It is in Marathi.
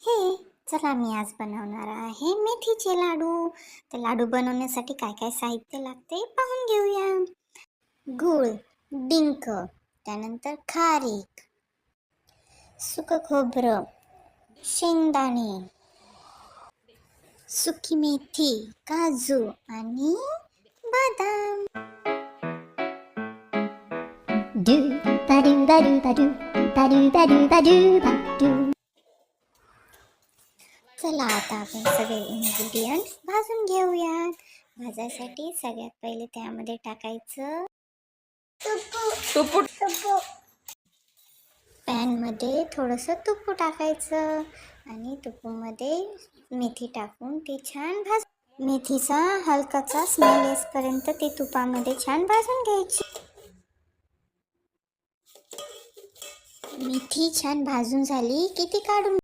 हे चला मी आज बनवणार आहे मेथीचे लाडू. तर लाडू बनवण्यासाठी काय काय साहित्य लागते पाहून घेऊया. गूळ, डिंक, त्यानंतर खारीक, सुकं खोबरं, शेंगदाणे, सुकी मेथी, काजू आणि बदाम. Do ba do ba do ba do ba do ba do ba do ba do. चला आता आपण सगळे इन्ग्रेडियंट भाजून घेऊयात. भाजायसाठी सगळ्यात पहिले त्यामध्ये टाकायचं तूप. पॅनमध्ये थोडंसं तूप टाकायचं आणि तुपामध्ये मेथी टाकून ती छान मेथीचा हलकाचा स्मेल येईपर्यंत ती तुपामध्ये छान भाजून घ्यायची. मेथी छान भाजून झाली की ती काढून